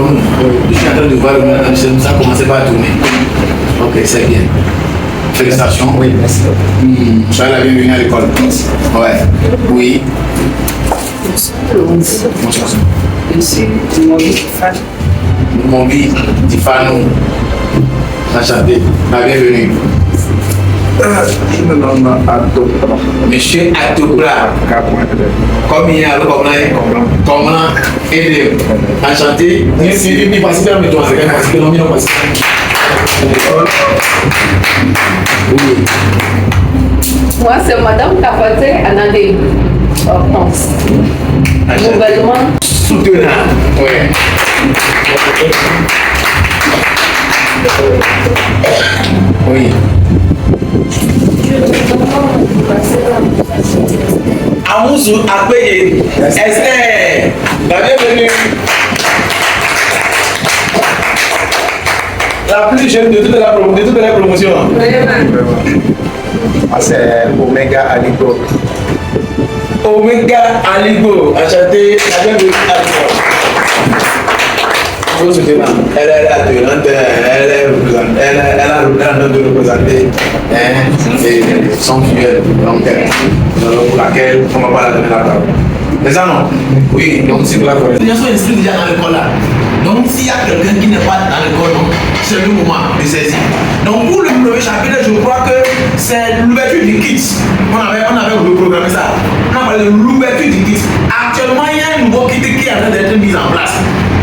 comme nous. Je suis en train de voir le ça a commencé par tourner. Ok, c'est bien. Félicitations. Oui, merci. Soyez la bienvenue à l'école. Ouais. Oui. Bonsoir. Ici, Mon vie, Tifano. Enchanté. La bienvenue. je me nomme Adopra. Monsieur Atopla. Comme il y a le comment aider. Enchanté. Ni passer dans le toit, c'est quand même parce que l'on passe. Moi, c'est Madame Capote Anandé, Hortense. Nouvellement soutenant. Ouais. Oui. Amouzou Apeye, Esther, la bienvenue. La plus jeune de toute la promotion. C'est Omega Aligo. Omega Aligo, enchanté, la bienvenue à l'école. Elle est adorante, elle a le de représenter son filleul, donc pour laquelle on ne va pas la donner la parole. Mais ça non? Oui, donc c'est la forêt. Les gens sont inscrits déjà dans l'école là. Donc s'il y a quelqu'un qui n'est pas dans l'école, c'est le moment de saisir. Donc pour le premier chapitre, je crois que c'est l'ouverture du kit. On avait reprogrammé ça. On a parlé de l'ouverture du kit. Actuellement, il y a un nouveau kit qui est en train d'être mis en place.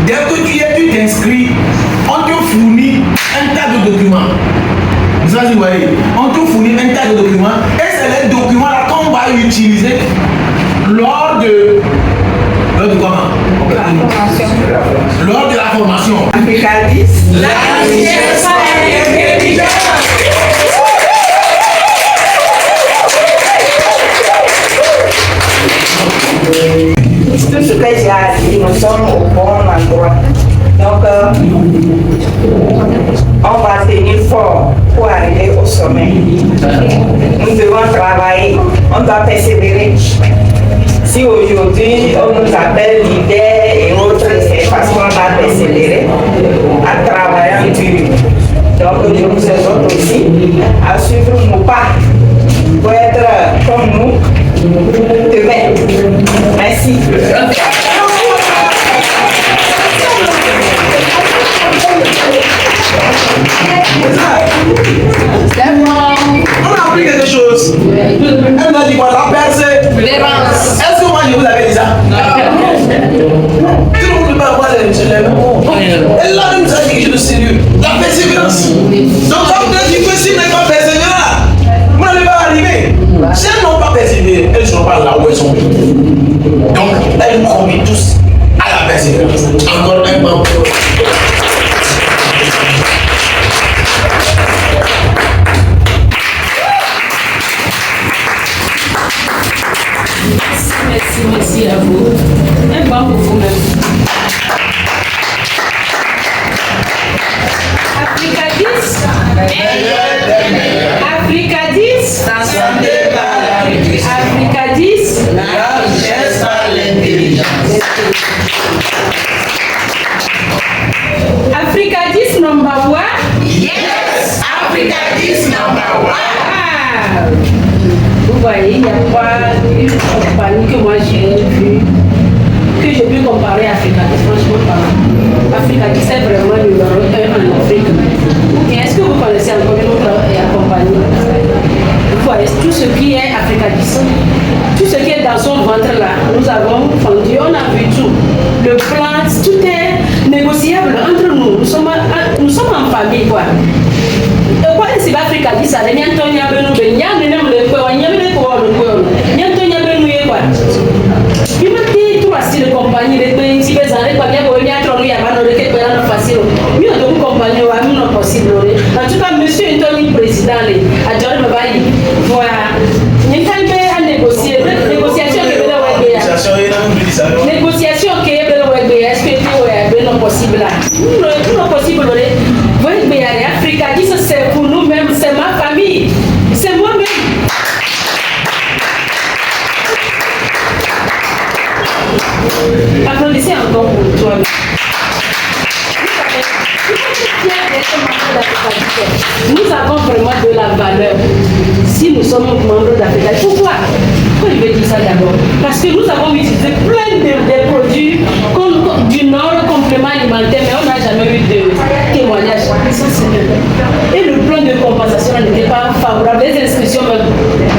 Dès que tu t'inscris, on te fournit un tas de documents. Vous voyez, on te fournit un tas de documents et c'est les documents là qu'on va utiliser lors de comment? Lors de la formation. Africadis, la richesse et l'intelligence. Tout ce que j'ai dit, nous sommes au bon endroit. Donc, on va tenir fort pour arriver au sommet. Nous devons travailler, on doit persévérer. Si aujourd'hui on nous appelle leader et autres, c'est parce qu'on va persévérer à travailler dur. Donc, je vous exhorte aussi à suivre nos pas pour être comme nous demain. Merci. On a appris quelque chose. Elle m'a dit quoi? La persévérance. Est-ce que moi je vous avais dit ça? Non. Tout le monde ne peut pas avoir les mots. Elle a même dit quelque chose de sérieux. La persévérance. Donc ça veut dire que si vous n'avez pas persévéré là, vous n'allez pas arriver. Si elles n'ont pas persévéré, elles ne sont pas là où elles sont. Donc elles nous convient tous à la persévérance. Encore un peu. merci à vous. Un bon pour vous-même. Africadis. Africadis. Africadis. La richesse par l'intelligence. Africadis number one. Yes, Africadis number one. Vous voyez, il n'y a pas une compagnie que moi j'ai vue, que j'ai pu comparer à Africadis, franchement parlant. Africadis c'est vraiment le numéro 1 en Afrique. Et est-ce que vous connaissez encore une autre compagnie? Vous voyez, tout ce qui est Africadis, tout ce qui est dans son ventre là, nous avons vendu, on a vu tout. Le plan, tout est négociable entre nous. Nous sommes en famille quoi. Quoi c'est Africadis, ça n'est rien de bien nous venir, de compagnie de pays si les années quoi bien pour venir trop lui avant de récupérer facile mieux de compagnie wa non possible en tout cas monsieur Anthony président a déjà me bail voilà ni quand il a négocié négociation négociation qui est belle ouais est-ce que tu ouais non possible là non possible ouais mais Afrique dit c'est pour nous même c'est ma famille c'est moi-même. Applaudissez encore pour toi. vraiment de la valeur si nous sommes membres d'Africa. Pourquoi je vais dire ça d'abord? Parce que nous avons utilisé plein de produits du Nord, compléments alimentaires, mais on n'a jamais eu de témoignage. Et le plan de compensation n'était pas favorable. Les inscriptions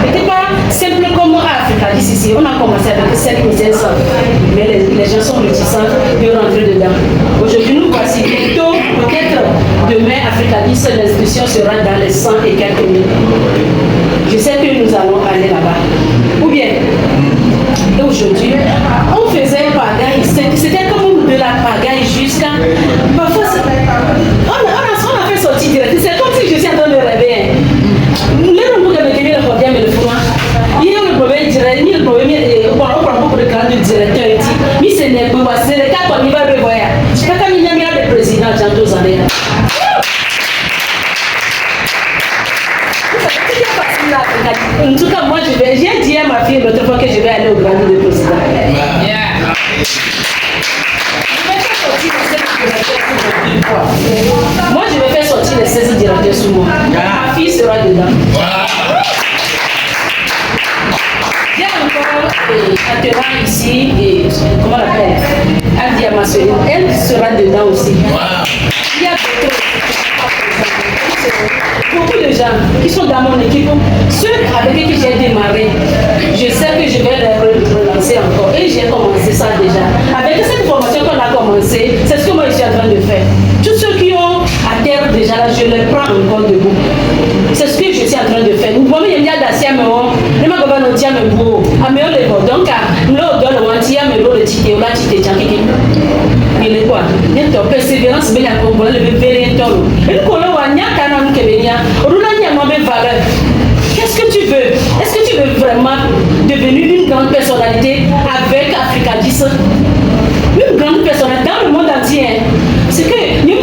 n'étaient pas simples comme à Africa. Ici, on a commencé avec 7500, mais les gens sont réticents de rentrer dedans. Aujourd'hui, nous voici bientôt, peut-être demain, Africa 10, l'inscription sera dans les 100 et quelques mille. Je sais que nous allons aller là-bas. Ou bien, et aujourd'hui, on faisait pagaille, c'était comme de la pagaille jusqu'à. Parfois, on a fait sortir direct. C'est comme si je suis en train de rêver. Le nombre de me revient, mais le froid. Il y a le problème direct, il y a le problème, on prend beaucoup de cas de directeur et dit, mais ce n'est pas, c'est le cas qu'on y va revoir. Je ne sais pas quand il y a le président, Jean Dozanea. En tout cas, moi, j'ai dit à ma fille l'autre fois que je vais aller au Grand de président. Moi, je vais faire sortir les 16 directeurs sous moi. Ma fille sera dedans. Il y a encore Atera ici, et comment on l'appelle? Adi Amassoli. Elle sera dedans aussi. Il y a beaucoup de gens qui sont dans mon équipe, ceux avec qui j'ai démarré, je sais que je vais les relancer encore. Et j'ai commencé ça déjà. Avec cette formation qu'on a commencé, c'est ce que moi je suis en train de faire. Tous ceux qui ont à terre déjà là, je les prends encore debout. C'est ce que je suis en train de faire. Nous pouvons y aller à Dacia, mais on ne m'a pas dit à me beau. À me le bon. Donc, l'eau donne le wanti, à me l'eau le tité, ou la tité, tchakiki. Il est quoi? Il y a une persévérance, mais il y a un problème, le bébé est tolo. Et nous, on a un canal qui vient. Valeur. Qu'est-ce que tu veux? Est-ce que tu veux vraiment devenir une grande personnalité avec Africa 10? Une grande personnalité dans le monde entier. C'est que nous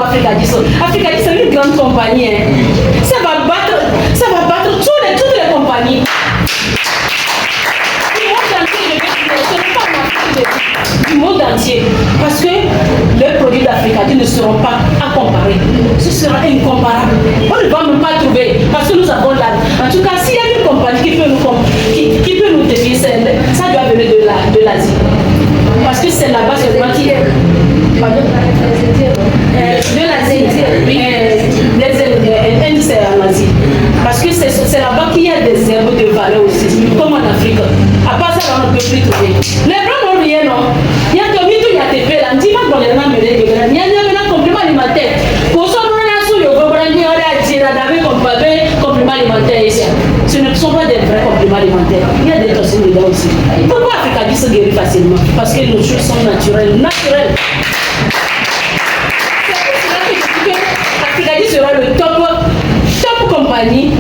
Africa 10 c'est une grande compagnie. Ça va battre toutes les compagnies. Du monde entier, parce que les produits d'Africa ne seront pas à comparer. Ce sera incomparable. On ne va même pas trouver, parce que nous avons là. En tout cas, s'il y a une compagnie qui peut nous défier, ça doit venir de l'Asie. Parce que c'est là-bas seulement qui est. Pardon? De l'Asie. L'Inde, c'est en Asie. Parce que c'est là-bas qu'il y a des herbes de valeur aussi, comme en Afrique. À part ça, on ne peut plus trouver. Les blancs n'ont rien, non? Il y a des mythes, il y a des pelles. On dit pas qu'on les a menés, il y a un complément alimentaire. Pour ça, on a sous le gouvernement, on a dit, complément alimentaire ici. Ce ne sont pas des vrais compléments alimentaires. Il y a des toxines dedans aussi. Pourquoi Africa 10 se guérit facilement? Parce que nos choses sont naturelles. Africa 10 sera le top compagnie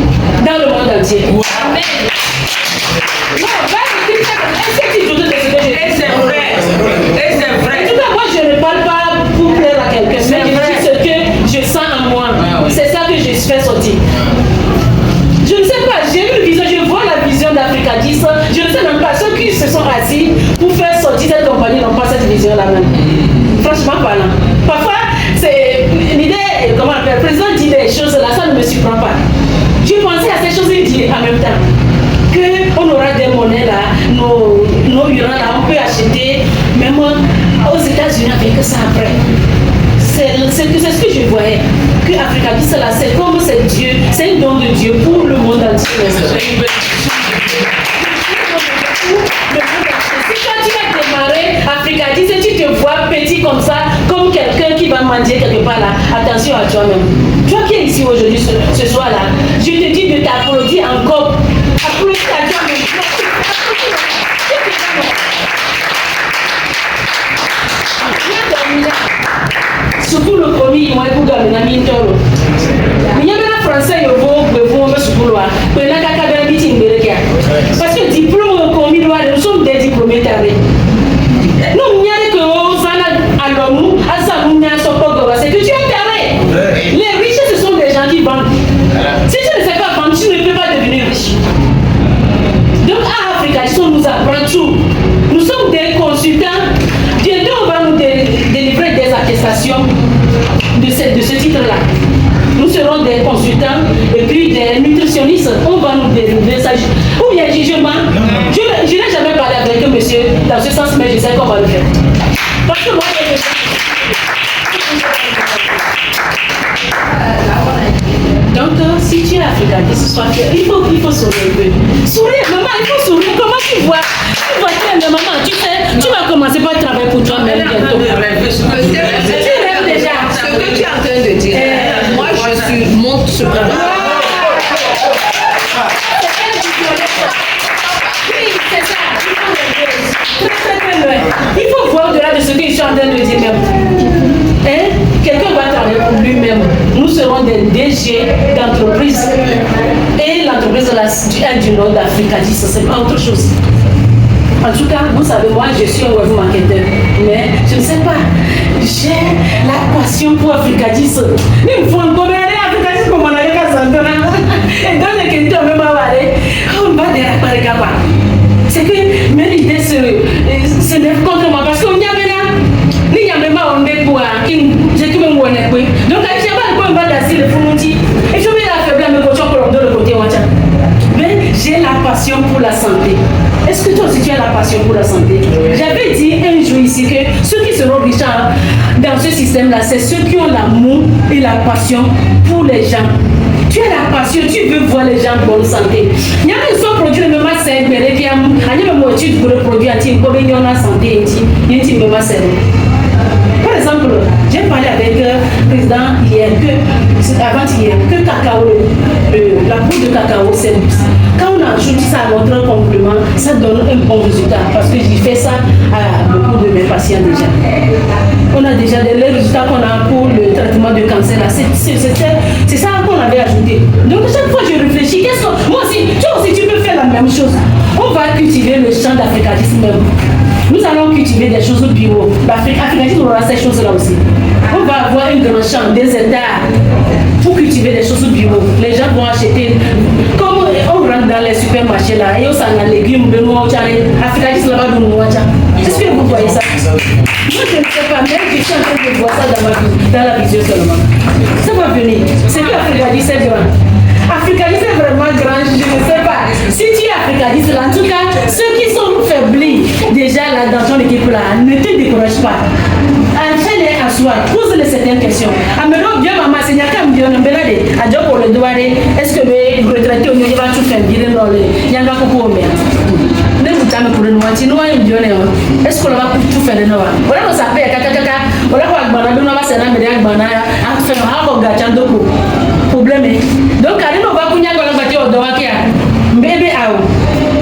dans le monde entier. Amen. Non, c'est vrai. En tout cas, moi, je ne parle pas pour plaire à quelqu'un, mais je dis ce que je sens en moi. C'est ça que je fais sortir. Je ne sais pas, j'ai une vision, je vois la vision d'Africa 10. Je ne sais même pas, ceux qui se sont assis pour faire sortir cette compagnie n'ont pas cette vision-là même. Franchement parlant. Parfois, c'est l'idée, comment on appelle, le président dit des choses là, ça ne me surprend pas. Je pensais à ces choses, il dit en même temps qu'on aura des monnaies là, nos urans là, on peut acheter, même aux États-Unis avec ça après. C'est ce que je voyais, que Africa 10 là, c'est comme c'est Dieu, c'est un don de Dieu pour le monde entier. Si quand tu vas démarrer Africa 10 et tu te vois petit comme ça, comme quelqu'un qui va mendier quelque part là, attention à toi-même. Toi qui es ici aujourd'hui, ce soir là, je te dis de t'applaudir encore. Applaudis à toi-même. Surtout le premier, il m'a écouté à la mine. Il y a un français, il parce que diplôme commis, nous sommes des diplômés tarés. Nous, il y a que nous, c'est que tu es taré. Les riches, ce sont des gens qui vendent. Si tu ne sais pas vendre, tu ne peux pas devenir riche. Donc à Africa, nous apprend tout. Nous sommes des consultants. Bientôt, on va nous délivrer des attestations de cette ce sens, mais je sais qu'on va le faire. Parce que moi, donc, si tu es africaniste, sois fier. Il faut sourire un peu. Sourire, maman, il faut sourire. Comment tu vois de maman, tu sais, tu vas commencer par travailler pour toi-même bientôt. Tu rêves déjà. Ce que tu es en train de dire, moi je monte sur un il faut voir au-delà de ce que je suis en train de dire même. Hein? Quelqu'un va travailler pour lui-même. Nous serons des DG d'entreprise. Et l'entreprise du nord d'Afrique a dit ça, c'est pas autre chose. En tout cas, vous savez, moi je suis un web marketeur, mais je ne sais pas, j'ai la passion pour Africadis. Il me faut encore aller à Africadis comme on a eu à Santana. Et dans les questions, on va aller, on va déraper les gars. C'est que mes idées se lèvent contre moi parce qu'on y avait là, il y a même pas on est pour j'ai tout le monde est pour. Donc, je ne sais pas pourquoi on va dasser le fouti. Et je vais la faiblir, mais quand on le côté, mais j'ai la passion pour la santé. Est-ce que toi aussi tu as la passion pour la santé? J'avais dit un jour ici que ceux qui seront riches dans ce système-là, c'est ceux qui ont l'amour et la passion pour les gens. Tu as la passion, tu veux voir les gens en bonne santé. Il y a même son produit, même ma sœur, qui a même étude pour le produit anti comme il y en a santé, il y a même ma sœur. Par exemple, j'ai parlé avec le président hier, avant-hier, que cacao, la poudre de cacao, c'est quand on ajoute ça à notre complément, ça donne un bon résultat parce que j'ai fait ça à beaucoup de mes patients déjà. On a déjà les résultats qu'on a pour le traitement de cancer. C'est ça qu'on avait ajouté. Donc chaque fois je réfléchis, moi aussi, toi aussi tu peux faire la même chose. On va cultiver le champ d'africanisme même. Nous allons cultiver des choses bio. L'africanisme aura ces choses-là aussi. On va avoir un grand champ, des hectares pour cultiver des choses bio. Les gens vont acheter. Comme on rentre dans les supermarchés là, et on s'en a légumes, de noix, l'africanisme là-bas de noix. Est-ce que vous voyez ça? Moi je ne sais pas, même je suis en train de voir ça dans la vision seulement. Ça va venir. C'est que l'africanisme est grand. Africanisme est vraiment grand, je ne sais pas. Si tu es africaniste, en tout cas, ceux qui sont faiblis déjà là dans ton équipe là, ne te décourage pas. Entraîne-les à soi, pose-les certaines questions. Amelo bien maman, c'est n'y a qu'à me dire, à dire pour le doigt, est-ce que les retraités au niveau va tout faire dire dans les yanga pour combien? Ne vous t'en pour le noir, tu n'as pas une est-ce qu'on va tout faire de noir? Voilà, on s'appelle Kaka, voilà, on va nous avoir c'est un média, on va faire un gâteau de problème. Donc, quand on va cogner dans la voiture, on doit faire bébé à vous.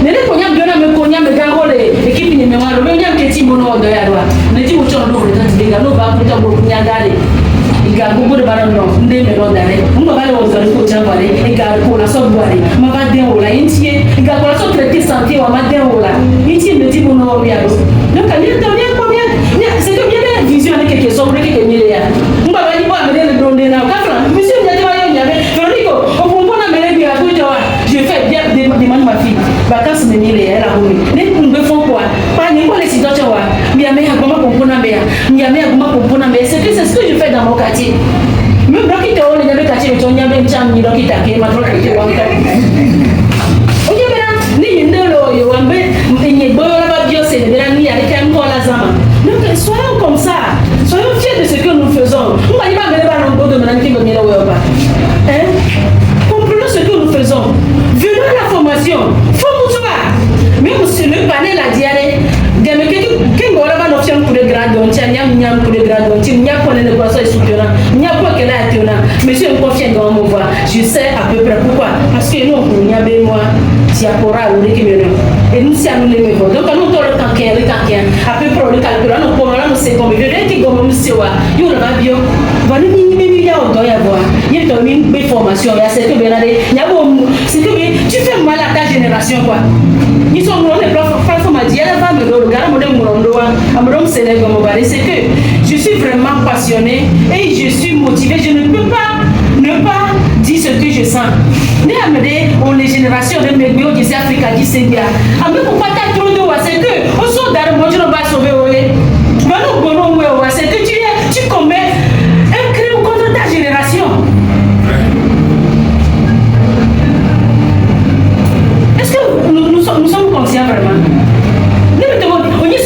Ne le cognac bien à me cognac, me garole, équipe de mémoire, le même que Timono de Yadwa. Ne dis pas que l'on va nous va pour ton cognac d'aller. Il y a beaucoup de ballons, des mélodes d'aller. On va aller aux alcool, et garde pour la sauvegarde. Ma va d'un ou la intier, il y a pour la sauvegarde santé ou à ma d'un ou la. Intier ne dit pas non, donc, il y a combien? C'est que bien la vision avec quelques sombres qui est milliards. On va aller voir le don de la monsieur, il y a Véronico, je fais bien demande ma fille. Vacances de milliers, elle a voulu. Les nous font quoi? Pas ni quoi les situations. Mais il y a comment pour Ponamé. Il y a comment pour Ponamé. C'est ce que je fais dans mon quartier. Même dans qui te on est dans le quartier, on y a même cham ni dans qui t'a qui m'a trop qui wang ta. On y a bien ni ndelo yo ambe ni boyo la bio c'est bien ni avec un ko la zama. Donc soyons comme ça. Soyons fiers de ce que nous faisons. On va y pas me ballon de maintenant qui me met là ou pas. Hein? Comprenons ce que nous faisons. Venons à la formation. Formons-toi. Même si le panel a diarrhée, des mecs qui vont avoir l'option pour le grade, on tient pour le grade, on tient pour le poisson et soutenant, il n'y a pas qu'elle a été là. Monsieur, on confie dans mon voix. Je sais à peu près pourquoi. Parce que nous, on y a bien moi, si à Cora ou les Kéménons. Et nous, si à nous les mettons. Donc, nous, on le canquin, à peu près le calcul, nous, pour nous, c'est comme je vais dire, comme monsieur, il y a un bio. Voilà, il y a un doigt à voir. Il y a une formation, il y a cette que c'est que tu fais mal à ta génération, quoi. Ils sont les profs m'a dit, elle va me regarder, c'est que je suis vraiment passionnée et je suis motivée. Je ne peux pas ne pas dire ce que je sens. On les générations de mes bio qui Africa qui c'est bien. Pour pas trop de c'est que on sort dans le monde, on va sauver. C'est que tu commets un crime contre ta génération. Est-ce que nous sommes conscients vraiment? On y est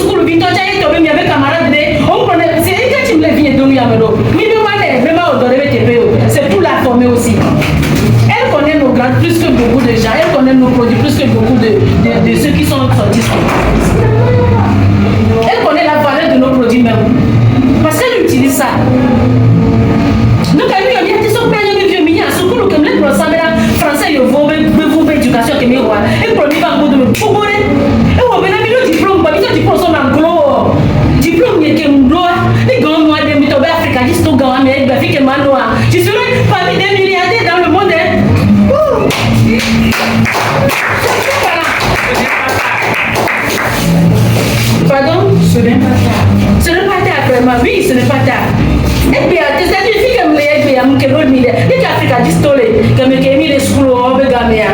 Donc, à lui, il y a des gens qui viennent venir à ce coup, comme les français, ils vont éducation qui est roi. Et pour lui, il va vous donner. Et on va venir le diplôme, le diplôme sont en gros. Diplôme qui est en gros. Les grands noirs de Mitoba africanistes au grand Amérique, la fille qui est noire. Je serai parmi des milliardaires dans le monde. Pardon? Ce n'est pas tard. Ce n'est pas tard, vraiment. Oui, ce n'est pas tard. Et puis, c'est une fille qui me l'a dit, qui me l'a dit, qui Africa distolé, qui me l'a mis les schools au Bégamia.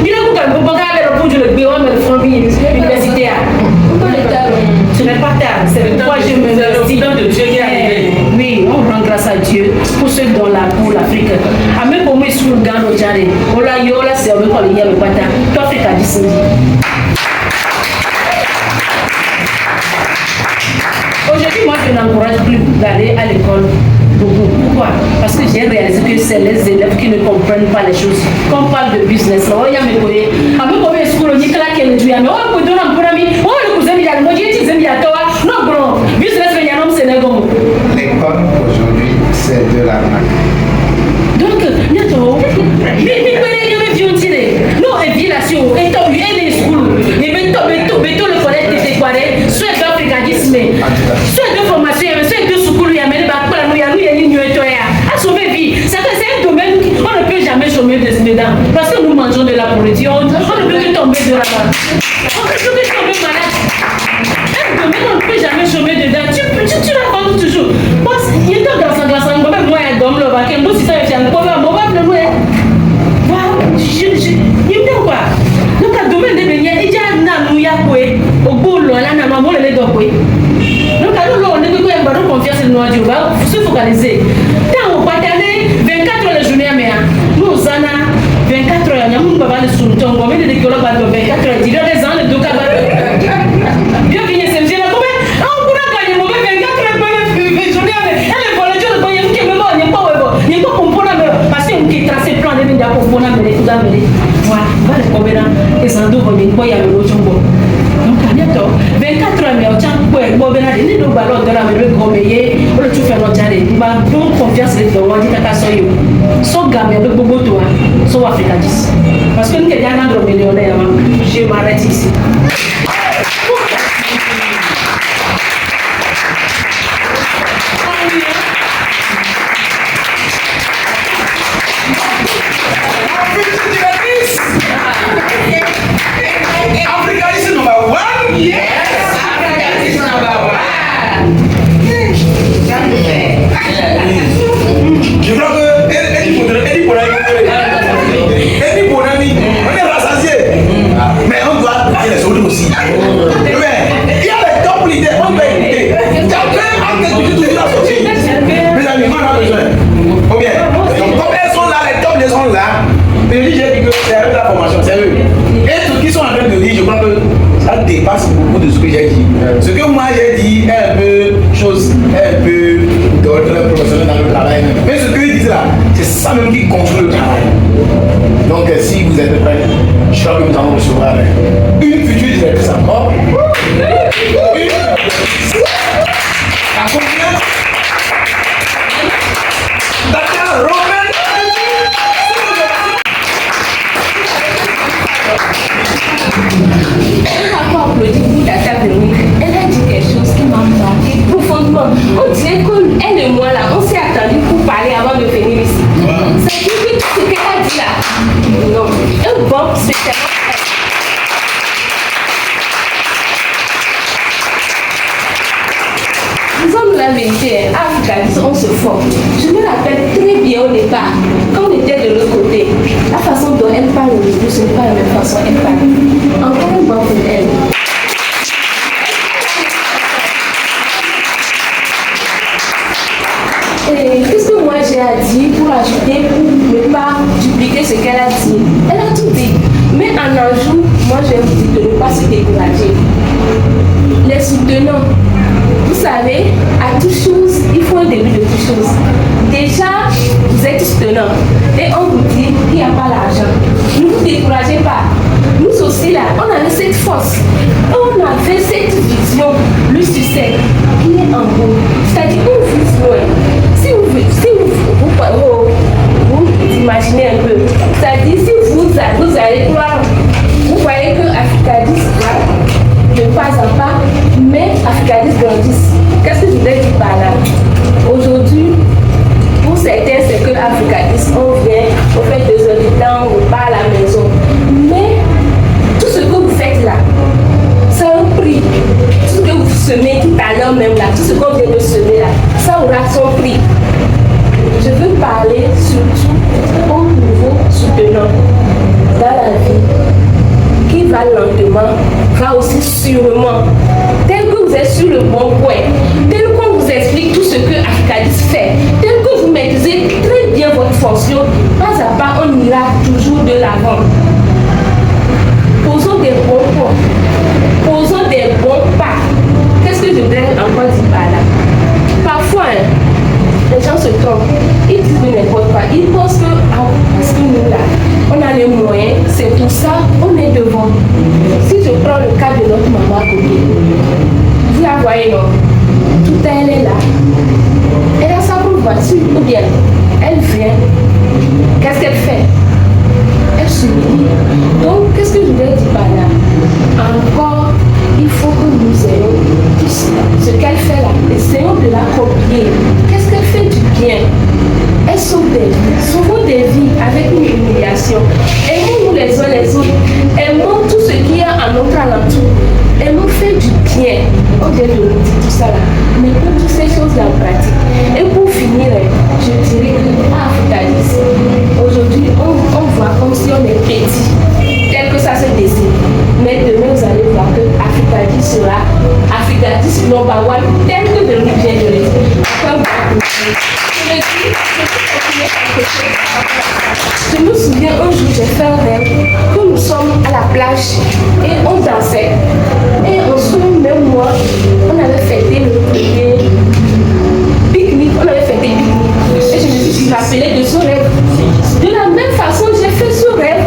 Il a beaucoup de choses à faire, le bureau, mais le front universitaire. Ce n'est pas tard. C'est pourquoi je me dis. Oui, on rend grâce à Dieu pour ceux dont la pour l'Afrique. Amen pour moi, sur le Gano Djare. Ola Yola, c'est un peu comme il y a le pata. Toi, Africa distolé. Aujourd'hui, moi, je n'encourage plus d'aller à l'école. Pourquoi? Parce que j'ai réalisé que c'est les élèves qui ne comprennent pas les choses. Quand on parle de business, là, il y a mes collègues. Après, comme est-ce qu'on dit que là, qu'elle est mais on peut donner un peu d'amis. Oh, le cousin, il y a le mot, il y a toi. Non, bro, business, il y a un homme, c'est négo. L'école aujourd'hui, c'est de l'arnaque. Donc, bientôt, non, et violation, et toi, il y a les schools, et bientôt, le collège de séparé, soit d'africanisme, soit de formation, soit de secours, il y a même pas la nouille, il y a une nuit, à sauver vie. C'est un domaine qu'on ne peut jamais chômer dedans, parce que nous mangeons de la pourriture, on ne peut que tomber de la main. On ne peut que tomber malade. Un domaine, on ne peut jamais chômer dedans. Tu racontes toujours. Moi, il est dans un glace, moi, un gomme, le vaquin, nous, si ça est un pauvre, on va le voir. Il me dit quoi? Donc, à domaine de venir, il y a un nouya koué, au bout de la maman, le lait d'okoué. Donc, à nous, on est de quoi, on va confiance le noir du bas, il faut se focaliser. Tant on va aller 24 heures la journée à Méa, nous, on a 24 heures, on va aller sur le temps, on va mettre des kilos à 24 heures, il y a des ans, le dos à bien venir, c'est bien, combien? On pourra gagner, on va 24 heures, la journée à Méa, elle est pour le jour, il y a un qui me va, il n'y a pas pour parce qu'on qui trace plein de gens pour pouvoir amener tout amener. Voilà, voilà combien et ça doit venir quoi il y a le chombo. Donc à bientôt 24 heures mais au temps pour bon ben aller nous ballon de la le gros meilleur pour le tout faire notre aller. Bah pour confiance les gens on dit qu'à ça yo. So gamin de bobo toi, so Africa 10. Parce que nous qui déjà rendre millionnaire je m'arrête ici. Africa is number one. Yes. Africa is number one. Je crois que on est rassasié. Mais on doit écouter les autres aussi. Mais il y a les top leaders, on doit écouter. Chacun a quelque chose à sortir. Mes amis, on a besoin. Ok. Donc comme elles sont là, les top leaders sont là. Mais j'ai dit que c'est avec la formation, c'est eux. Et ceux qui sont en train de dire, je crois que ça dépasse beaucoup de ce que j'ai dit. Ce que moi j'ai dit est un peu chose, un peu d'ordre professionnel dans le travail. Mais ce que ils disent là, c'est ça même qui construit le travail. Donc si vous êtes prêts, je crois que nous allons recevoir une future directrice encore. La confiance. D'accord, Romain. Elle n'a pas applaudi pour la table ronde. Elle a dit quelque chose qui m'a marqué profondément. On dirait qu'elle et moi là, on s'est attendu pour parler avant de venir ici. Ça dit que tout ce qu'elle a dit là, non, un bon spectacle. Disons la vérité, Africa, on se forme. Je me rappelle très bien au départ, quand on était de l'autre côté, la façon dont elle parle aujourd'hui, ce n'est pas la même façon elle parle. Encore un bon pour elle. Et qu'est-ce que moi j'ai à dire pour ajouter, pour ne pas dupliquer ce qu'elle a dit? Elle a tout dit. Mais en ajout, moi j'ai dit de ne pas se décourager. Les soutenants, vous savez, à toute chose, il faut un début de toute chose. Déjà, vous êtes soutenant et on vous dit qu'il n'y a pas l'argent. Ne vous découragez pas. Nous aussi là, on avait cette force, on avait cette vision, le succès qui est en vous. C'est-à-dire qu'on vise loin. Africanistes grandissent. Qu'est-ce que je voulais dire par là? Aujourd'hui, pour certains, c'est que Africanistes, on vient, on fait 2 heures de temps, on part à la maison. Mais tout ce que vous faites là, c'est un prix. Tout ce que vous semez tout à l'heure même là, tout ce qu'on vient de semer là, ça aura son prix. Je veux parler surtout aux nouveaux soutenants dans la vie. Qui va lentement, va aussi sûrement. Tel que vous êtes sur le bon point, tel qu'on vous explique tout ce que Africanis fait, tel que vous maîtrisez très bien votre fonction, pas à pas, on ira toujours de l'avant. Posons des bons points, posons des bons pas. Qu'est-ce que je voudrais encore dire par là? Parfois, les gens se trompent, ils disent n'importe quoi, ils pensent que, parce que nous là, on a les moyens, c'est pour ça on est devant. Si je prends le cas de notre maman à côté, vous la voyez non? Tout elle est là. Elle a sa propre voiture, ou bien elle vient. Qu'est-ce qu'elle fait? Elle subit. Donc, qu'est-ce que je voulais dire par là? Encore, il faut que nous ayons tous ce qu'elle fait là. Essayons de la copier. Qu'est-ce qu'elle fait du bien? Elle sauve des vies. Sauvons des vies avec une humiliation. Aimons-nous les uns les autres. Aimons tout ce qui est à notre alentour. Aimons faire du bien. On vient de nous dire tout ça là. Mettons toutes ces choses-là en pratique. Et pour finir, je dirais que Africanis, aujourd'hui, on voit comme si on est petit, tel que ça se dessine. Mais demain, vous allez voir que Africanis sera Africanis number one, tel que de nous vient de le dire. Je me souviens un jour, j'ai fait un rêve que nous sommes à la plage et on dansait. Et en ce même mois, on avait fêté le premier pique-nique. On avait fêté pique-nique. Et je me suis rappelé de ce rêve. De la même façon, j'ai fait ce rêve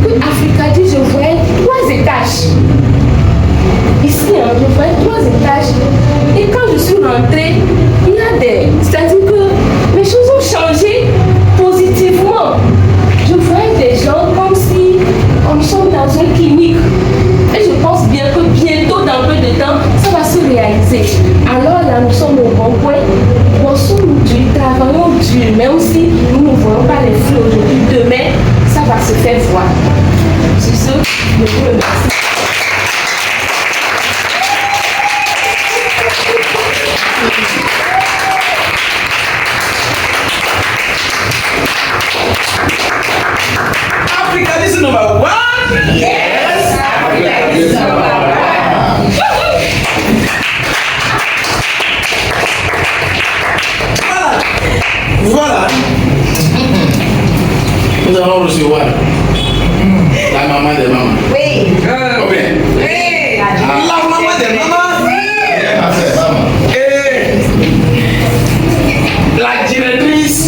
que Africanis, je voyais 3 étages. Ici, je voyais 3 étages. Et quand je suis rentrée, il y a des... C'est-à-dire que les choses ont changé positivement. Je voyais des gens comme si on sommes dans une clinique. Et je pense bien que bientôt, dans peu de temps, ça va se réaliser. Alors là, nous sommes au bon point. Bossons-nous dur, travaillons dur. Mais aussi, nous ne voyons pas les flux aujourd'hui. Demain, ça va se faire voir. C'est ça, je vous remercie. Africanism number one? Yes! Africanism number one. Voilà. Nous allons recevoir la maman des mamans. Oui. Ok. Oui. La maman des mamans. Et la directrice.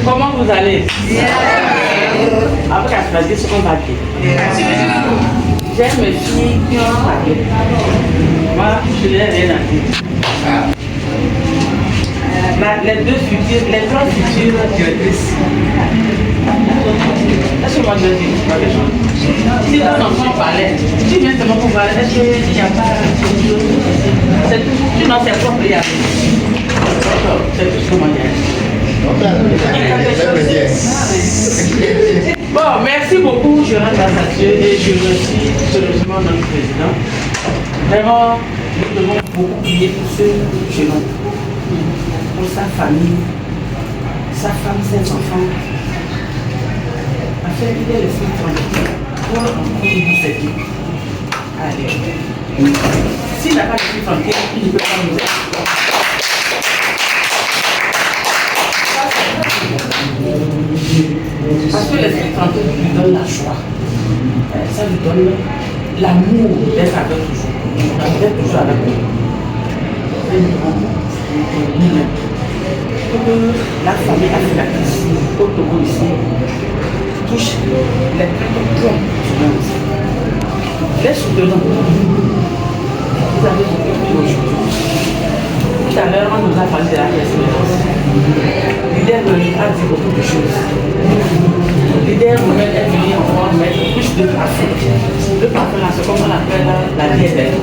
Comment vous allez? Après, à ce qu'on va dire. J'aime mes filles qui ont parlé. Moi, je n'ai rien à dire. Les 3 futures directrices. Est-ce que moi je dis pas les gens? Si ton enfant parlait, tu viens seulement pour parler, est-ce qu'il n'y a pas quelque chose? C'est tout, tu n'en sais pas prier. C'est tout ce que moi j'ai. Bon, merci beaucoup, je rends grâce à Dieu et je remercie sérieusement notre président. Vraiment, nous devons beaucoup prier pour ce jeune homme, pour sa famille, sa femme, ses enfants, afin qu'il ait l'esprit tranquille pour encore vivre cette vie. Allez. S'il n'a pas l'esprit tranquille, il ne peut pas nous aider. Parce que l'esprit tranquille lui donne la joie. Ça lui donne l'amour d'être avec toujours. D'être toujours avec nous. que la famille africaniste au Togo ici touche les 4 points sur les soutenants. Vous avez compris aujourd'hui. Tout à l'heure, on nous a parlé de la persévérance. L'idée a dit beaucoup de choses. L'idée nouvelle est venue encore mettre plus de parfum. Le parfum là, c'est comme on appelle la vie éternelle.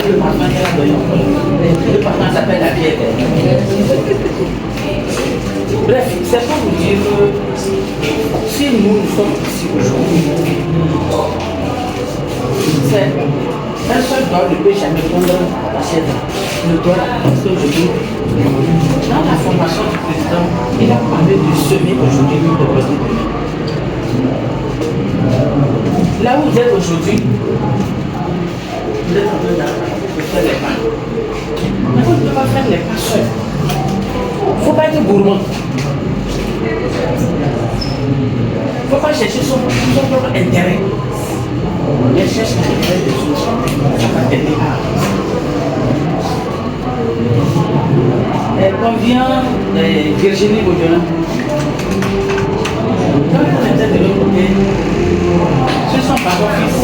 Le parfum qu'elle a donné encore. Le parfum s'appelle la vie éternelle. Bref, c'est pour vous dire que si nous sommes ici aujourd'hui, c'est un seul doigt ne peut jamais prendre la chaise. Le doigt, parce qu'aujourd'hui, dans la formation du président, il a parlé de semer aujourd'hui de produits. Là où vous êtes aujourd'hui, vous êtes en train de faire les pas. Mais vous ne pouvez pas faire les pas seuls. Il ne faut pas être gourmand. Il ne faut pas chercher son propre intérêt. Mais cherche l'intérêt des autres. Ça va t'aider à avancer. Quand vient Virginie Bodiolin, quand on était de l'autre côté, ce sont pas vos fils.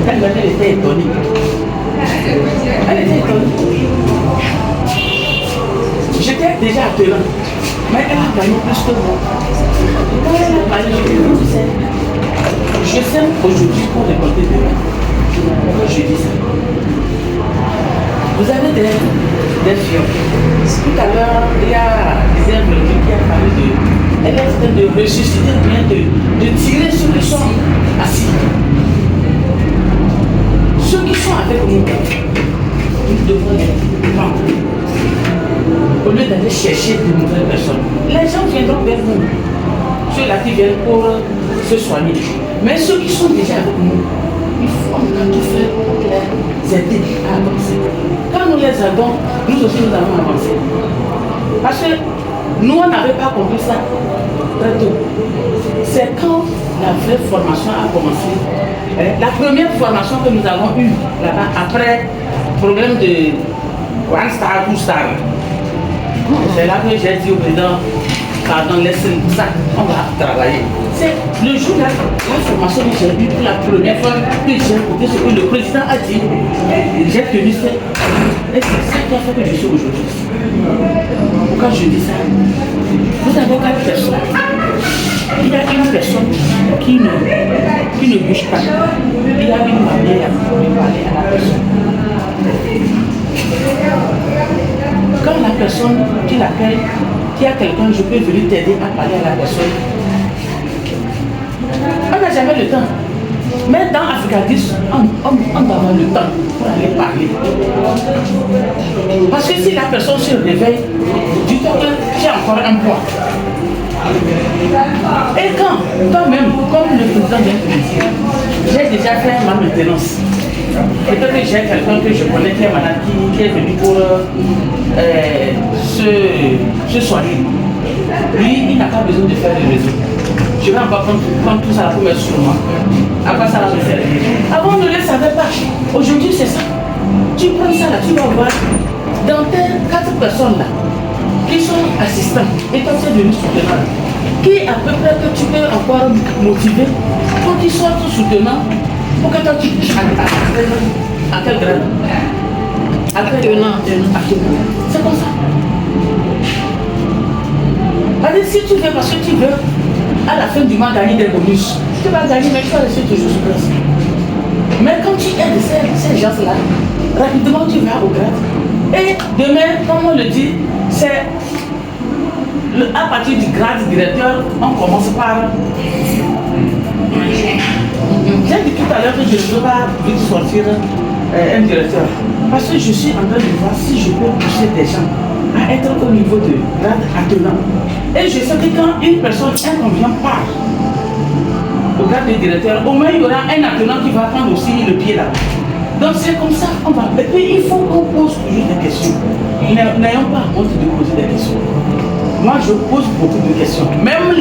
Elle était étonnée. Elle était étonnée. J'étais déjà attenant, mais elle a gagné plus que moi. Quand elle a gagné, je sais aujourd'hui pour récolter demain. Pourquoi je dis ça? Vous avez des filles. Tout à l'heure, il y a des infirmiers qui a parlé de. Elle est en train de ressusciter, de tirer ceux qui sont assis. Ceux qui sont avec nous, nous devons les prendre. Au lieu d'aller chercher de nouvelles personnes. Les gens viendront vers vous. Ceux-là qui viennent pour se soigner. Mais ceux qui sont déjà avec nous, il faut en tout faire pour les aider à avancer. Quand nous les aidons, nous aussi nous allons avancer. Parce que nous, on n'avait pas compris ça très tôt. C'est quand la vraie formation a commencé. La première formation que nous avons eue là-bas, après le problème de One Star, Two Star, c'est là que j'ai dit au président, pardon, laissez-nous ça, on va travailler. C'est le jour là, la formation que j'ai eue pour la première fois que j'ai écouté ce que le président a dit. J'ai tenu ça. Et c'est ça qui a fait que je suis aujourd'hui. Pourquoi je dis ça? Vous avez 4 personnes. Il y a une personne qui ne bouge pas. Il y a une manière de parler à la personne. Quand la personne qui l'appelle, qui a quelqu'un, je peux venir t'aider à parler à la personne. On n'a jamais le temps. Mais dans Africa 10, on doit avoir le temps pour aller parler. Parce que si la personne se réveille, dis-toi que j'ai encore un poids. Et quand, toi-même, comme le président vient de le dire, j'ai déjà fait ma maintenance. Peut-être que j'ai quelqu'un que je connais qui est malade, qui est venu pour se soigner. Lui, il n'a pas besoin de faire de réseau. Je vais encore prendre tout ça pour mettre sur moi. À quoi ça va me servir? Avant, on ne le savait pas. Aujourd'hui, c'est ça. Tu prends ça là, tu vas voir. Dans tes 4 personnes là, qui sont assistants, et toi tu es devenu soutenant, qui à peu près que tu peux encore motiver pour qu'ils soient tous soutenants, pour que toi tu puisses à quel grade? Attenant. C'est comme ça. Allez, si tu veux, parce que tu veux, à la fin du mois, gagner des bonus, tu vas gagner, mais tu vas rester toujours sur place. Mais quand tu aides ces gens-là, rapidement tu vas au grade. Et demain, comme on le dit, c'est à partir du grade directeur, on commence par. J'ai dit tout à l'heure que je ne veux pas vite sortir un directeur. Parce que je suis en train de voir si je peux pousser des gens à être au niveau de grade attenant. Et je sais que quand une personne inconvénient part au grade de directeur, au moins il y aura un attenant qui va prendre aussi le pied là. Donc c'est comme ça, on va. Et puis il faut qu'on pose toujours des questions. N'ayons pas honte de poser des questions. Moi je pose beaucoup de questions. Même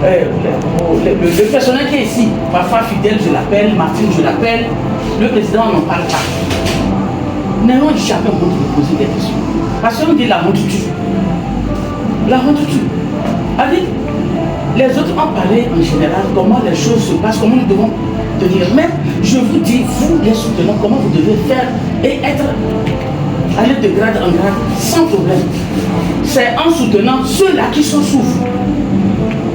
le personnel qui est ici, parfois Fidèle je l'appelle, Martine je l'appelle, le président on n'en parle pas. n'ayons jamais honte de poser des questions. Parce qu'on dit la honte tue. La honte tue. Allez, les autres ont parlé en général comment les choses se passent, comment nous devons tenir. Mais je vous dis, vous les soutenants, comment vous devez faire et être, aller de grade en grade sans problème. C'est en soutenant ceux-là qui sont sous vous.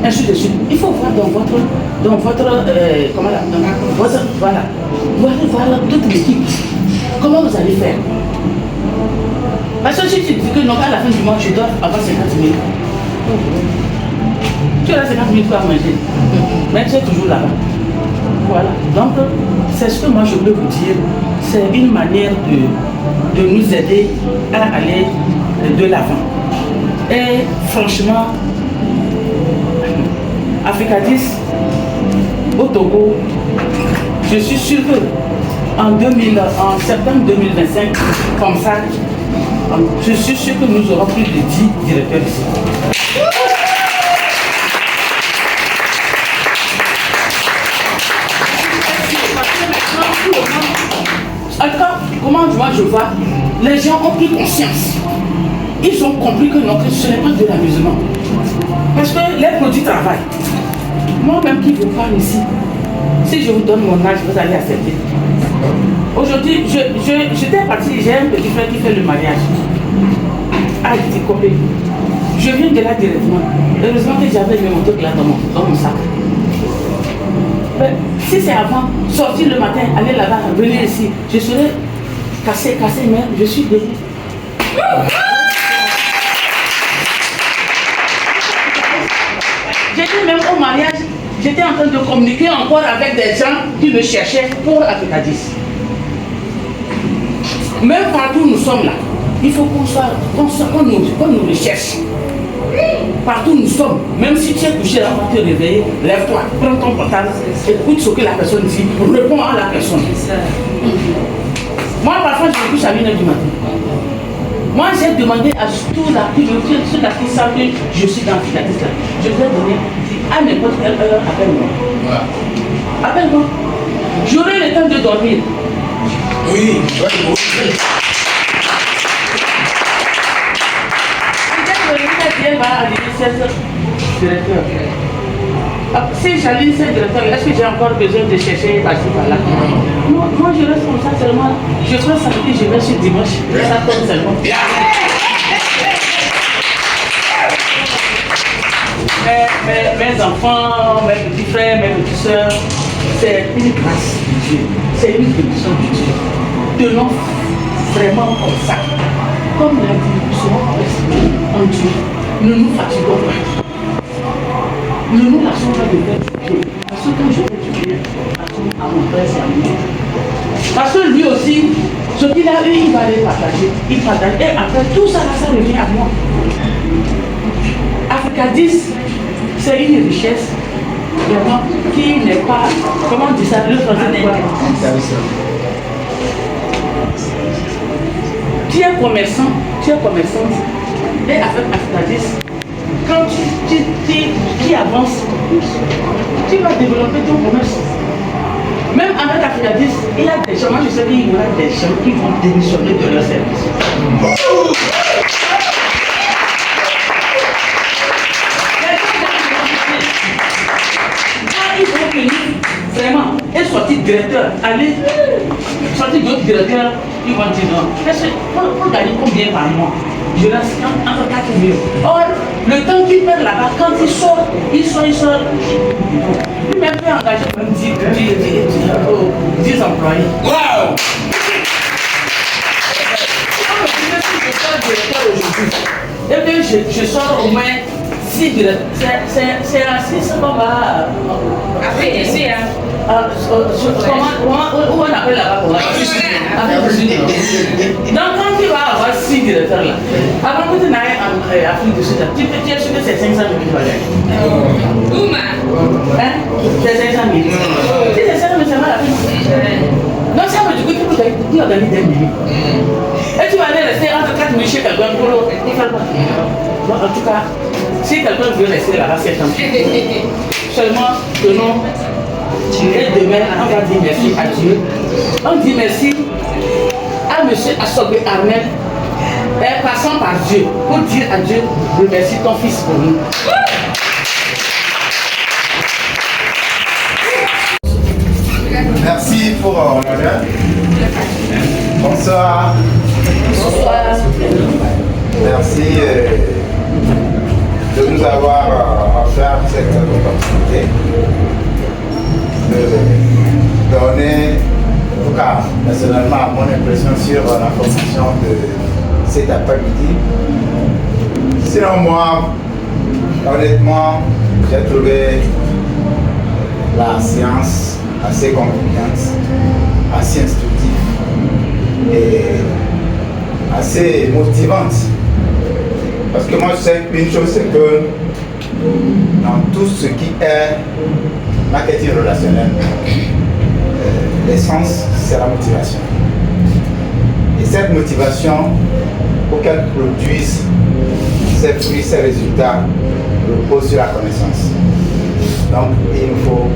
Ainsi de suite. Il faut voir dans votre comment là, dans votre, voilà, voir toute l'équipe. Comment vous allez faire? Parce que si tu dis que non, à la fin du mois, tu dois avoir 50 000. Tu as 50 000 pour manger. Mais tu es toujours là-bas. Voilà. Donc, c'est ce que moi je peux vous dire. C'est une manière de nous aider à aller de l'avant. Et franchement, Africa10 au Togo, je suis sûr que en septembre 2025, comme ça, je suis sûr que nous aurons plus de 10 directeurs ici. Alors, comment moi je vois, les gens ont pris conscience. Ils ont compris que non, que ce n'est pas de l'amusement. Parce que les produits travaillent. Moi-même qui vous parle ici, si je vous donne mon âge, vous allez accepter. Aujourd'hui, j'étais partie, j'ai un petit frère qui fait le mariage. Ah, il dit combien? Je viens de là directement. Heureusement que j'avais mes motos là dans mon sac. Mais si c'est avant, sortir le matin, aller là-bas, venir ici, je serais cassé, mais je suis debout. J'étais même au mariage, j'étais en train de communiquer encore avec des gens qui me cherchaient pour Africa10. Même partout où nous sommes là, il faut qu'on nous recherche. Partout où nous sommes, même si tu es couché là, on va te réveiller, lève-toi, prends ton portable, écoute ce que la personne dit, réponds à la personne. Moi, parfois, je me couche à 1h du matin. Moi, j'ai demandé à tous ceux qui savent que je suis dans Africa10 là, je vais donner à n'importe quelle heure, appelle-moi. Appelle-moi. J'aurai le temps de dormir. Oui, Elle va arriver 16 directeurs. Si j'aligne 16 directeurs, est-ce que j'ai encore besoin de chercher par-ci par-là? Moi je reste comme ça seulement. Je prends samedi, je vais sur dimanche. Ça tombe seulement. Mes enfants, mes petits frères, mes petites soeurs, c'est une grâce de Dieu. C'est une bénédiction de Dieu. Tenons vraiment comme ça. Comme l'a dit, nous serons en Dieu. Ne nous fatiguons pas. Ne nous lassons pas de faire du bien. Parce que quand je fais du bien à mon frère, c'est à moi. Parce que lui aussi, ce qu'il a eu, il va les partager. Il partage. Et après, tout ça, ça revient à moi. Africa10, c'est une richesse vraiment qui n'est pas, comment on dit ça, le français n'est pas. Tu es commerçant, et avec Africa10, quand tu avances, tu vas développer ton commerce. Même avec Africa10, il y a des gens, moi je sais qu'il y aura des gens qui vont démissionner de leur service. Quand ils vont venir vraiment et sortir directeur, aller sortir d'autres directeurs, ils vont dire non. Pour gagner combien par mois? Je reste entre 4 000. Or, le temps qu'il perd là-bas, quand il sort. Lui-même peut engager même 10 employés. Waouh! Et puis je sors au moins 6 directeurs. C'est ainsi ce qu'on va. Après, ici, hein. Où on appelle là-bas pour la donc quand tu vas avoir 6 directeurs là, avant que tu n'ailles en Afrique du Sud, tu es sûr que c'est 500 000 dollars. Où, ma? Hein? C'est 500 000. Si c'est 500 000, ça va la fin. Donc ça veut dire que tu organises des milliers. Et tu vas aller rester entre 4 000 chez quelqu'un pour l'autre. Donc en tout cas, si quelqu'un veut rester là-bas, c'est tant pis. Seulement, tenons. Et demain, on va dire merci à Dieu. On dit merci à M. Assobé Armel, passons par Dieu, pour dire à Dieu, remercie ton fils pour nous. Merci pour l'honneur. Bonsoir. Bonsoir. Merci de nous avoir offert cette opportunité de donner, en tout cas personnellement, mon impression sur la formation de cet après-midi. Sinon moi, honnêtement, j'ai trouvé la séance assez convaincante, assez instructive et assez motivante. Parce que moi je sais qu'une chose, c'est que dans tout ce qui est marketing relationnel, l'essence c'est la motivation. Et cette motivation, pour qu'elle produise ses fruits, ses résultats, repose sur la connaissance. Donc il nous faut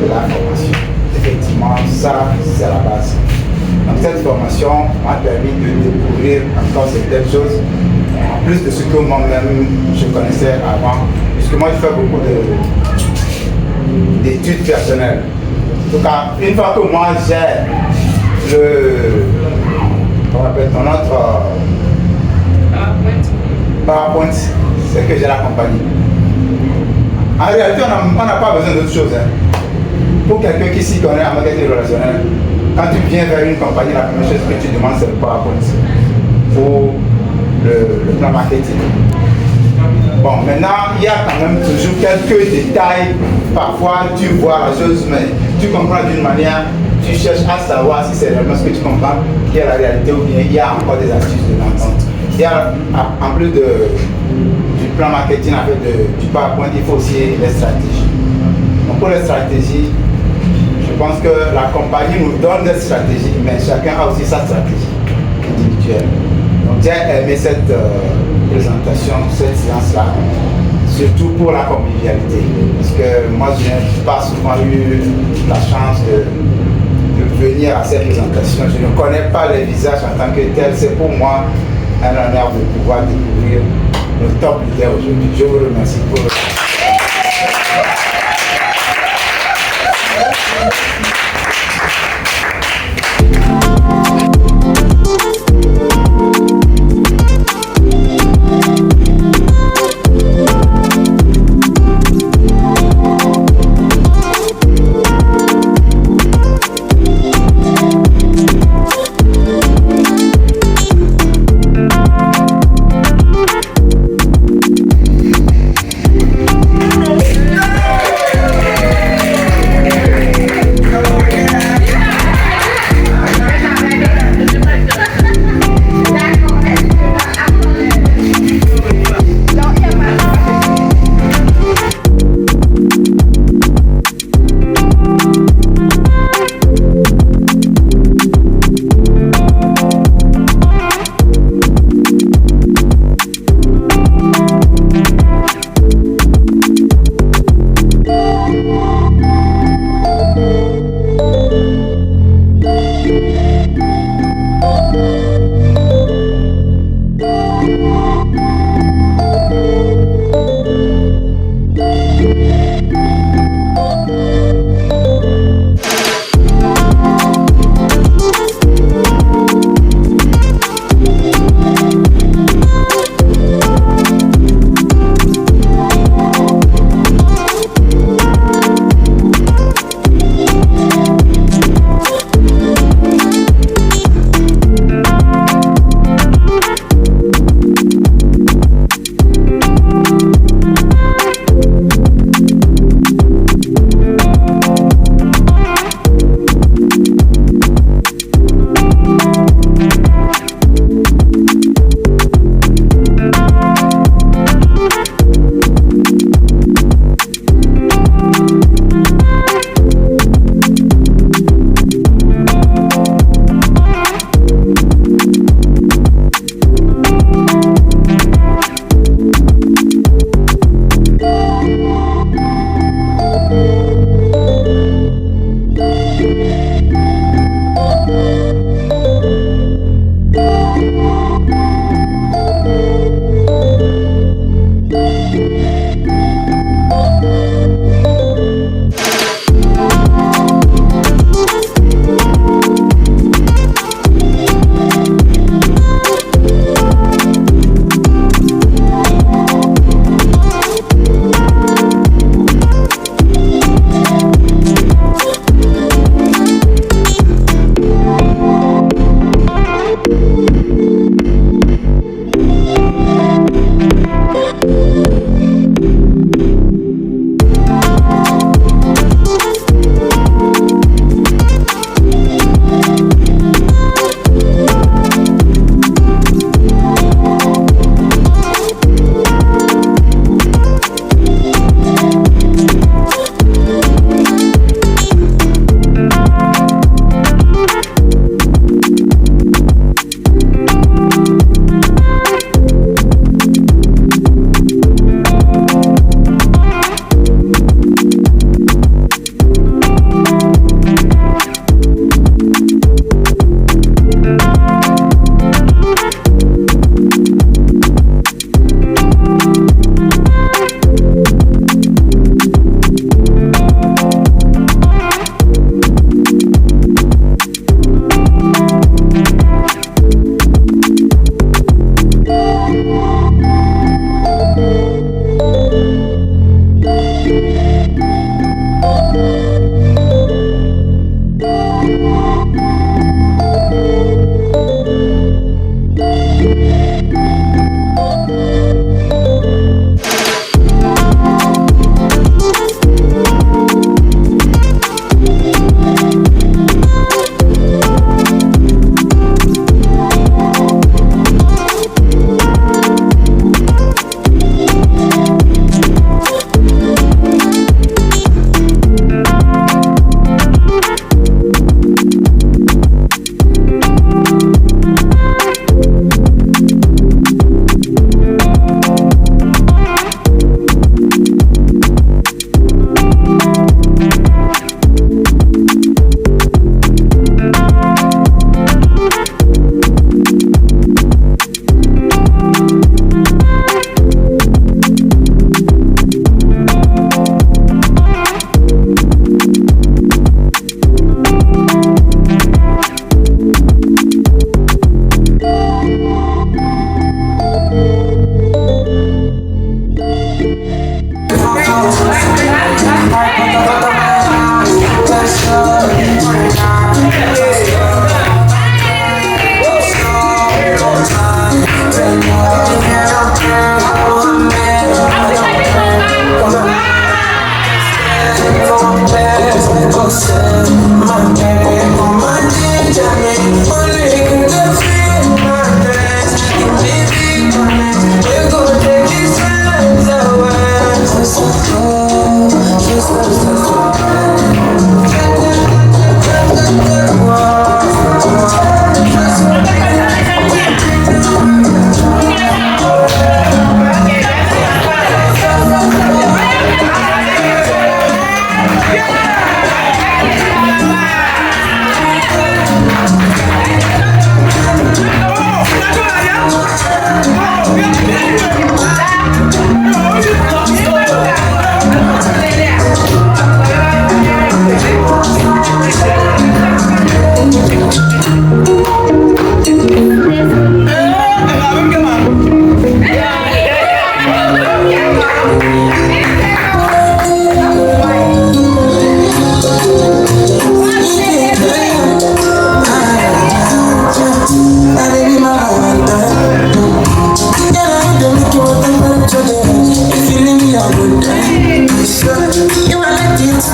de la formation. Effectivement, ça c'est la base. Donc cette formation m'a permis de découvrir encore certaines choses, en plus de ce que moi-même je connaissais avant, puisque moi je fais beaucoup d'études personnelles. En tout cas, une fois que moi j'ai on appelle ton autre PowerPoint, c'est que j'ai la compagnie. En réalité, on n'a pas besoin d'autre chose. Hein. Pour quelqu'un qui s'y connaît en marketing relationnel, quand tu viens vers une compagnie, la première chose que tu demandes, c'est le PowerPoint pour le plan marketing. Bon, maintenant, il y a quand même toujours quelques détails. Parfois, tu vois la chose, mais tu comprends d'une manière, tu cherches à savoir si c'est vraiment ce que tu comprends, qui est la réalité ou bien il y a encore des astuces dedans. Donc, il y a, en plus du plan marketing avec du PowerPoint, il faut aussi les stratégies. Donc, pour les stratégies, je pense que la compagnie nous donne des stratégies, mais chacun a aussi sa stratégie individuelle. Donc j'ai aimé cette présentation, cette séance-là, surtout pour la convivialité. Parce que moi, je n'ai pas souvent eu la chance de venir à cette présentation. Je ne connais pas les visages en tant que tel. C'est pour moi un honneur de pouvoir découvrir nos top leaders aujourd'hui. Je vous remercie pour...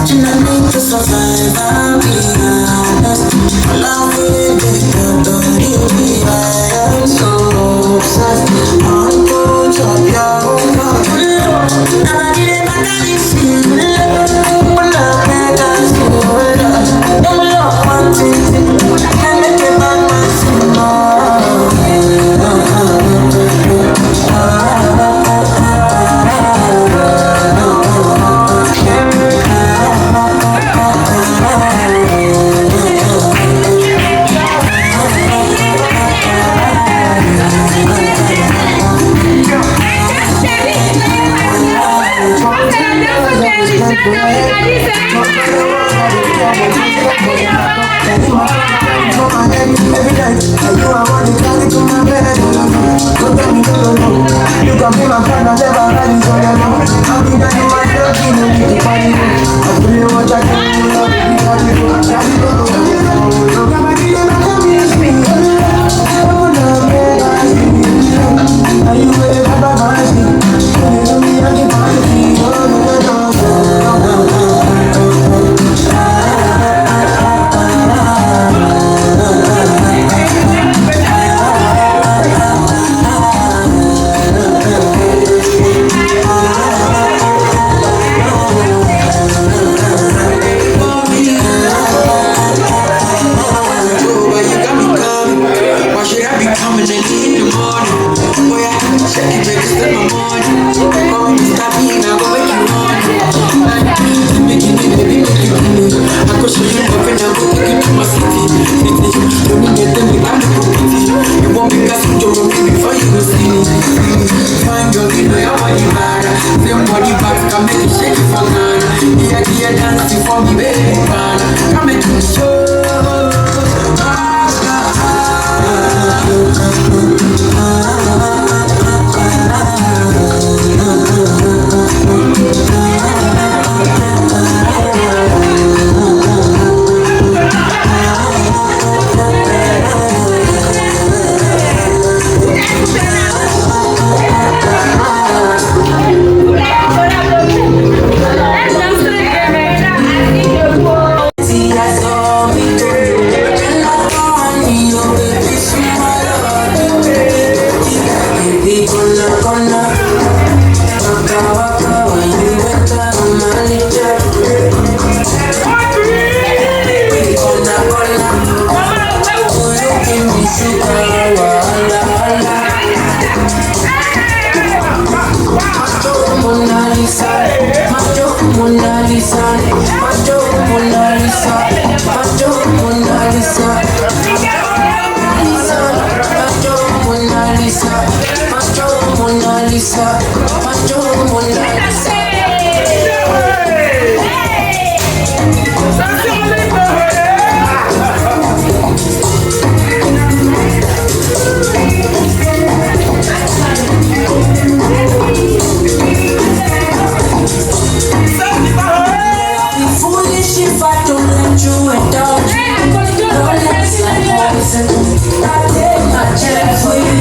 watching I need to survive. I'll be honest. Love will be don't leave me. I am so obsessed. I'm going to your I didn't matter this feeling. When I met us, I'm not wanting. Can't make it back myself.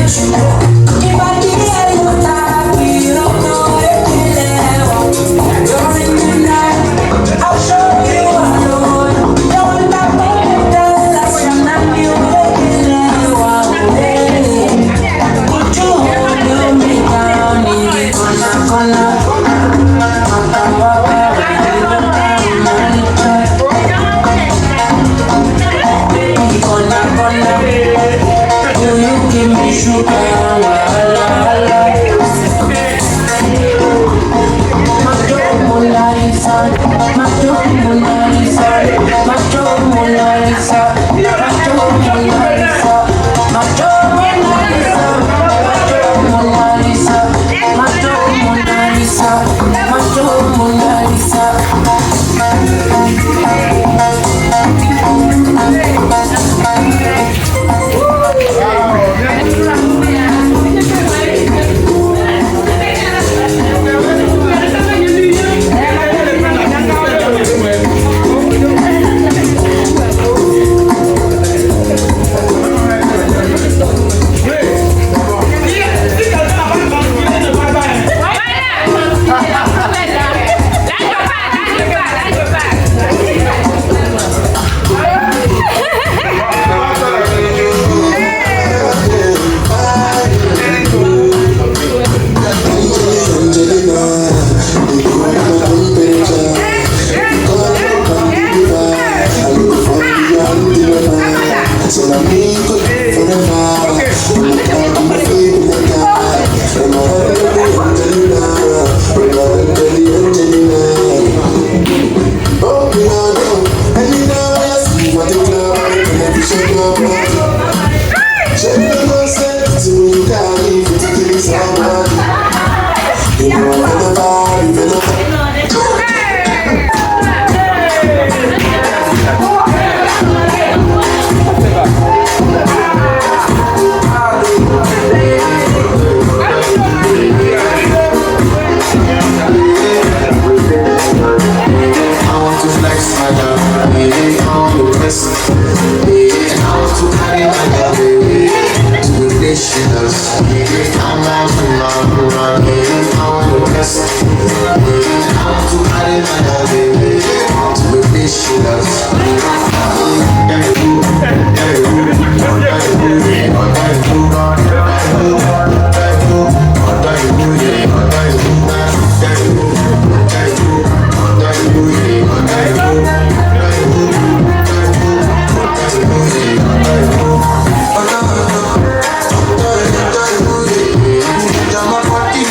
If I did, I would not be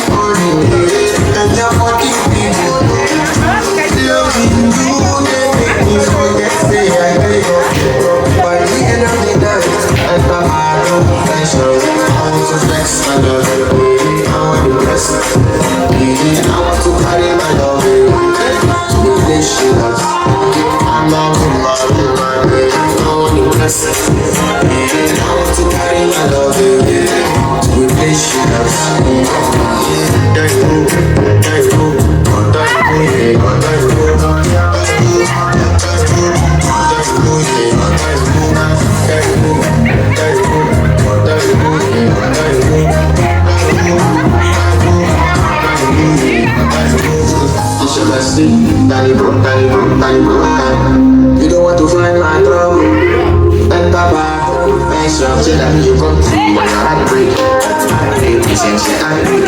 And your body people loving you, they make me forget, say I gave up. By the end of the night, I thought I don't pressure. I want to flex my love, baby, I want to rest. Baby, I want to carry my love, baby, to the place she loves. I'm not in my room, my baby, I want to rest. Baby, I want to carry my love, baby, to the place she loves. You don't want to find my trouble. Enter back, face up, say that you come to me when your heart break. You say I break.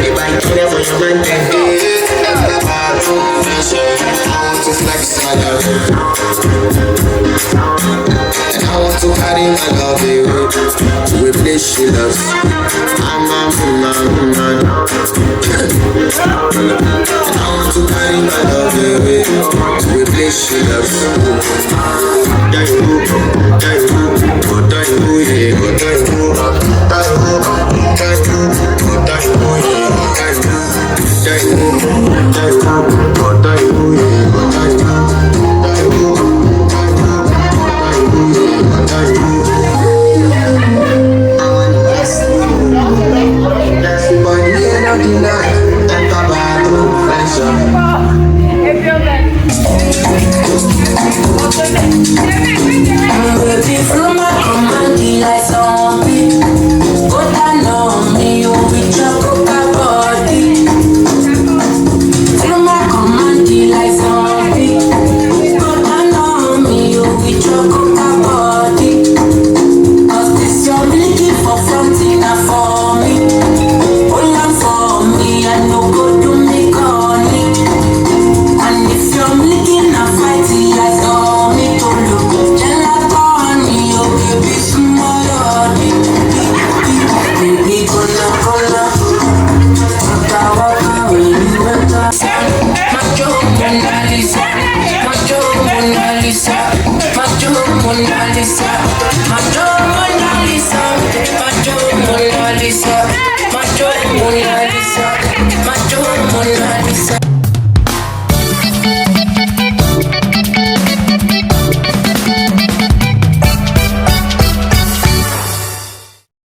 You buy care for your man, enter back, face up, I want to flex my love. And I want to carry my love away to a place she loves.